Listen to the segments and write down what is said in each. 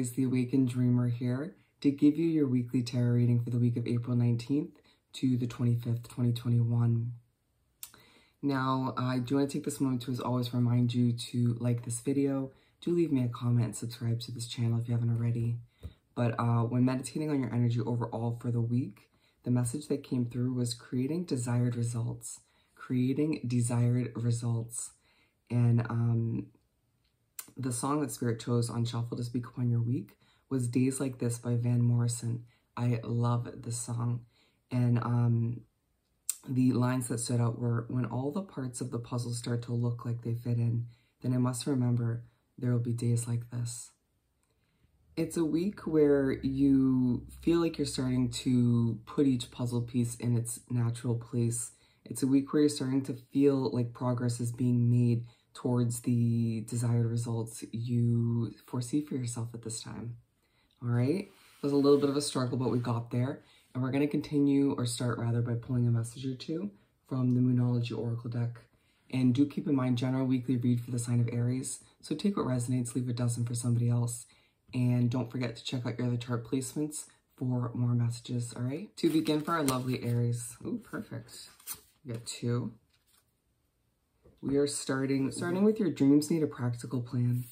Aries, the Awakened Dreamer here to give you your weekly tarot reading for the week of April 19th to the 25th, 2021. Now, I do want to take this moment to, as always, remind you to like this video. Do leave me a comment and subscribe to this channel if you haven't already. But when meditating on your energy overall for the week, the message that came through was creating desired results. Creating desired results. And the song that Spirit chose on Shuffle to speak upon your week was Days Like This by Morrison. I love this song. And the lines that stood out were, when all the parts of the puzzle start to look like they fit in, then I must remember there will be days like this. It's a week where you feel like you're starting to put each puzzle piece in its natural place. It's a week where you're starting to feel like progress is being made towards the desired results you foresee for yourself at this time. All right? It was a little bit of a struggle, but we got there. And we're going to continue, or start rather, by pulling a message or two from the Moonology Oracle deck. And do keep in mind, general weekly read for the sign of Aries. So take what resonates, leave what doesn't for somebody else. And don't forget to check out your other chart placements for more messages, all right? To begin for our lovely Aries. Ooh, perfect. We got 2. We are starting with your dreams need a practical plan.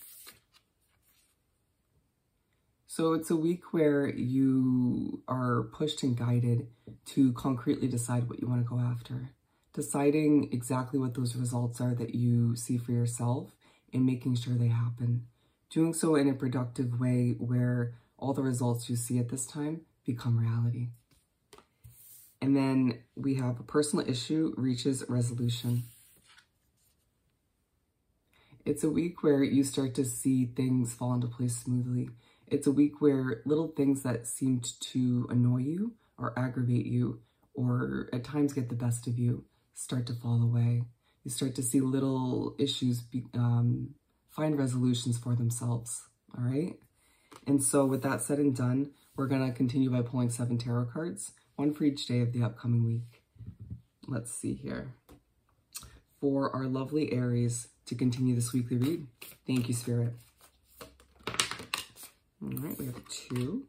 So it's a week where you are pushed and guided to concretely decide what you want to go after. Deciding exactly what those results are that you see for yourself and making sure they happen. Doing so in a productive way where all the results you see at this time become reality. And then we have a personal issue reaches resolution. It's a week where you start to see things fall into place smoothly. It's a week where little things that seemed to annoy you or aggravate you or at times get the best of you start to fall away. You start to see little issues find resolutions for themselves, all right? And so with that said and done, we're going to continue by pulling 7 tarot cards, one for each day of the upcoming week. Let's see here. For our lovely Aries to continue this weekly read. Thank you, Spirit. All right, we have 2.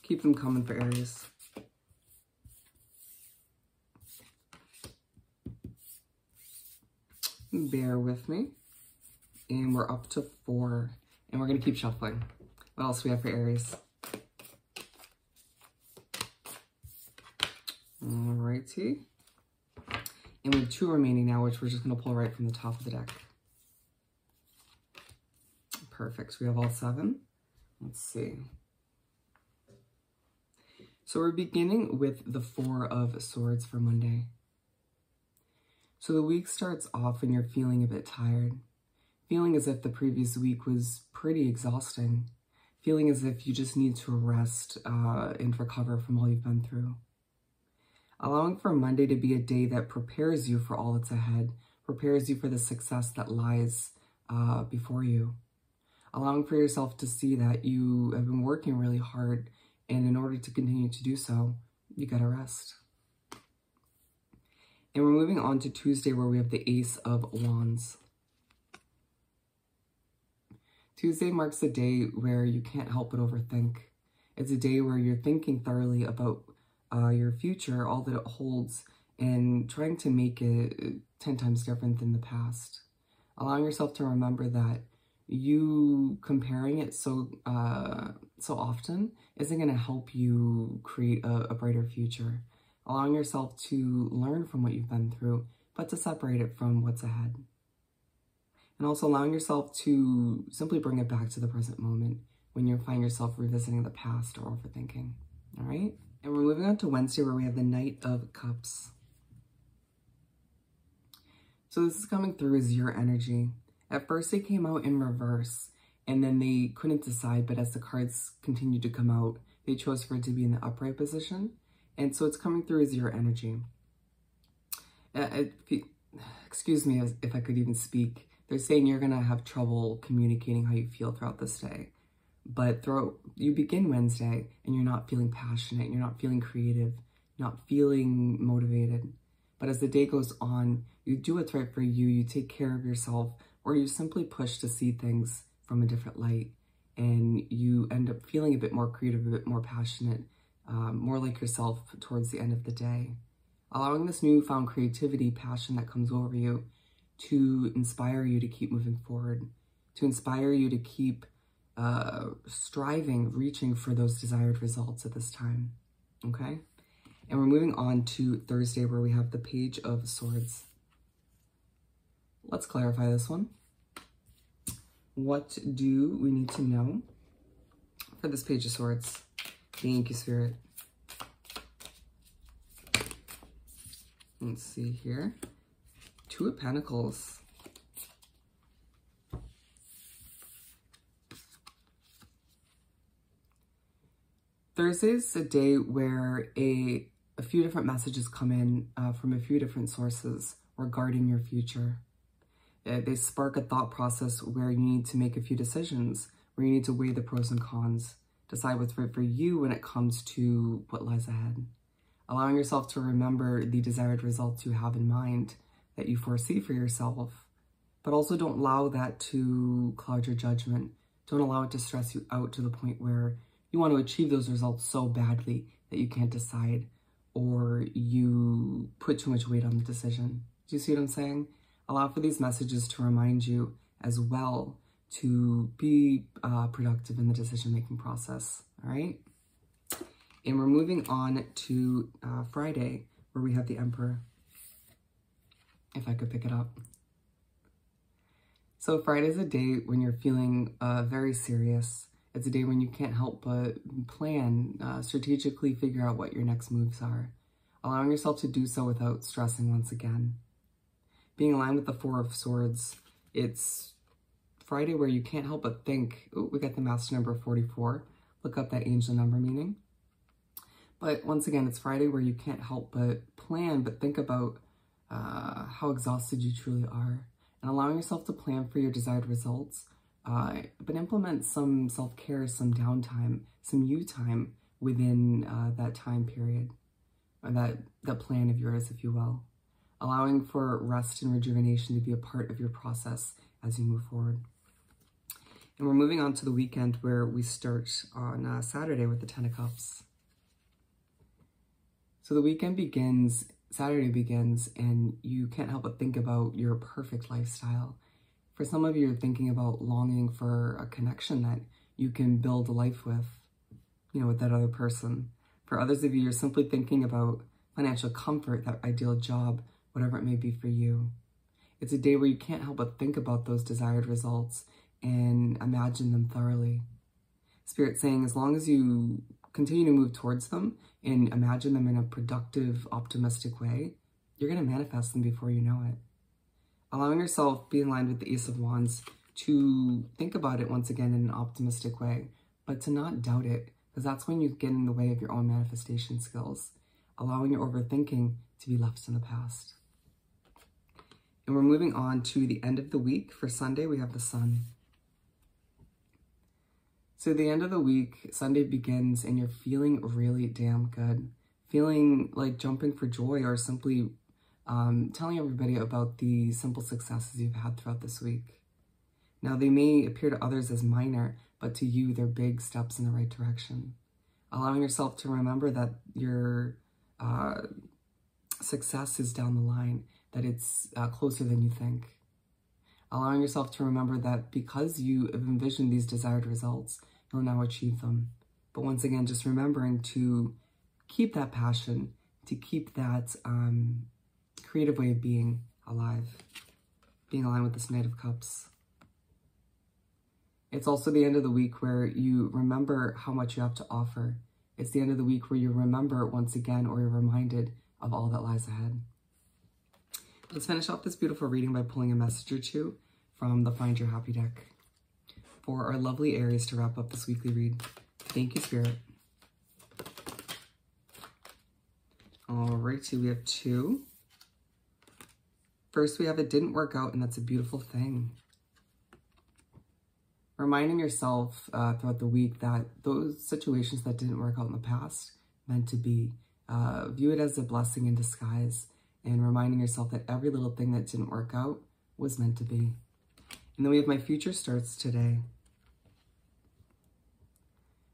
Keep them coming for Aries. Bear with me. And we're up to 4. And we're going to keep shuffling. What else do we have for Aries? Alrighty. And we have 2 remaining now, which we're just going to pull right from the top of the deck. Perfect. We have all 7. Let's see. So we're beginning with the 4 of Swords for Monday. So the week starts off and you're feeling a bit tired. Feeling as if the previous week was pretty exhausting. Feeling as if you just need to rest and recover from all you've been through. Allowing for Monday to be a day that prepares you for all that's ahead. Prepares you for the success that lies before you. Allowing for yourself to see that you have been working really hard, and in order to continue to do so, you gotta rest. And we're moving on to Tuesday, where we have the Ace of Wands. Tuesday marks a day where you can't help but overthink. It's a day where you're thinking thoroughly about your future, all that it holds, and trying to make it 10 times different than the past. Allowing yourself to remember that you comparing it so often isn't going to help you create a brighter future. Allowing yourself to learn from what you've been through, but to separate it from what's ahead. And also allowing yourself to simply bring it back to the present moment when you find yourself revisiting the past or overthinking. All right? And we're moving on to Wednesday, where we have the Knight of Cups. So this is coming through as your energy. At first, they came out in reverse, and then they couldn't decide, but as the cards continued to come out, they chose for it to be in the upright position. And so it's coming through as your energy. Excuse me if I could even speak. They're saying you're going to have trouble communicating how you feel throughout this day. But you begin Wednesday and you're not feeling passionate, you're not feeling creative, not feeling motivated. But as the day goes on, you do what's right for you, you take care of yourself, or you're simply pushed to see things from a different light, and you end up feeling a bit more creative, a bit more passionate, more like yourself towards the end of the day. Allowing this newfound creativity, passion that comes over you to inspire you to keep moving forward, to inspire you to keep striving, reaching for those desired results at this time, okay? And we're moving on to Thursday, where we have the Page of Swords. Let's clarify this one. What do we need to know for this Page of Swords? Thank you, Spirit. Let's see here. Two of Pentacles. Thursday's a day where a few different messages come in from a few different sources regarding your future. They spark a thought process where you need to make a few decisions, where you need to weigh the pros and cons, decide what's right for you when it comes to what lies ahead. Allowing yourself to remember the desired results you have in mind that you foresee for yourself, but also don't allow that to cloud your judgment. Don't allow it to stress you out to the point where you want to achieve those results so badly that you can't decide, or you put too much weight on the decision. Do you see what I'm saying? Allow for these messages to remind you as well to be productive in the decision-making process, all right? And we're moving on to Friday, where we have the Emperor. If I could pick it up. So Friday's a day when you're feeling very serious. It's a day when you can't help but plan, strategically figure out what your next moves are. Allowing yourself to do so without stressing once again. Being aligned with the Four of Swords, it's Friday where you can't help but think, oh, we got the Master number 44. Look up that angel number meaning. But once again, it's Friday where you can't help but plan, but think about how exhausted you truly are. And allowing yourself to plan for your desired results, but implement some self-care, some downtime, some you time within that time period, or that plan of yours, if you will. Allowing for rest and rejuvenation to be a part of your process as you move forward. And we're moving on to the weekend, where we start on Saturday with the Ten of Cups. So the weekend begins, Saturday begins, and you can't help but think about your perfect lifestyle. For some of you, you're thinking about longing for a connection that you can build a life with, with that other person. For others of you, you're simply thinking about financial comfort, that ideal job, whatever it may be for you. It's a day where you can't help but think about those desired results and imagine them thoroughly. Spirit saying, as long as you continue to move towards them and imagine them in a productive, optimistic way, you're going to manifest them before you know it. Allowing yourself, be in line with the Ace of Wands, to think about it once again in an optimistic way, but to not doubt it, because that's when you get in the way of your own manifestation skills. Allowing your overthinking to be left in the past. And we're moving on to the end of the week. For Sunday, we have the Sun. So the end of the week, Sunday begins, and you're feeling really damn good. Feeling like jumping for joy, or simply telling everybody about the simple successes you've had throughout this week. Now, they may appear to others as minor, but to you, they're big steps in the right direction. Allowing yourself to remember that your success is down the line, that it's closer than you think. Allowing yourself to remember that because you have envisioned these desired results, you'll now achieve them. But once again, just remembering to keep that passion, to keep that creative way of being alive, being aligned with this Knight of Cups. It's also the end of the week where you remember how much you have to offer. It's the end of the week where you remember once again, or you're reminded of all that lies ahead. Let's finish off this beautiful reading by pulling a message or two from the Find Your Happy deck for our lovely Aries to wrap up this weekly read. Thank you, Spirit. Alrighty, we have two. First, we have it didn't work out, and that's a beautiful thing. Reminding yourself throughout the week that those situations that didn't work out in the past meant to be. View it as a blessing in disguise, and reminding yourself that every little thing that didn't work out was meant to be. And then we have my future starts today.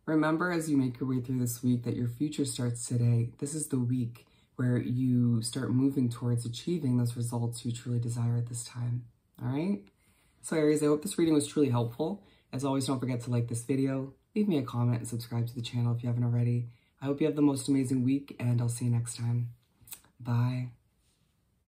Remember, as you make your way through this week, that your future starts today. This is the week where you start moving towards achieving those results you truly desire at this time. All right? So Aries, I hope this reading was truly helpful. As always, don't forget to like this video, leave me a comment, and subscribe to the channel if you haven't already. I hope you have the most amazing week, and I'll see you next time. Bye.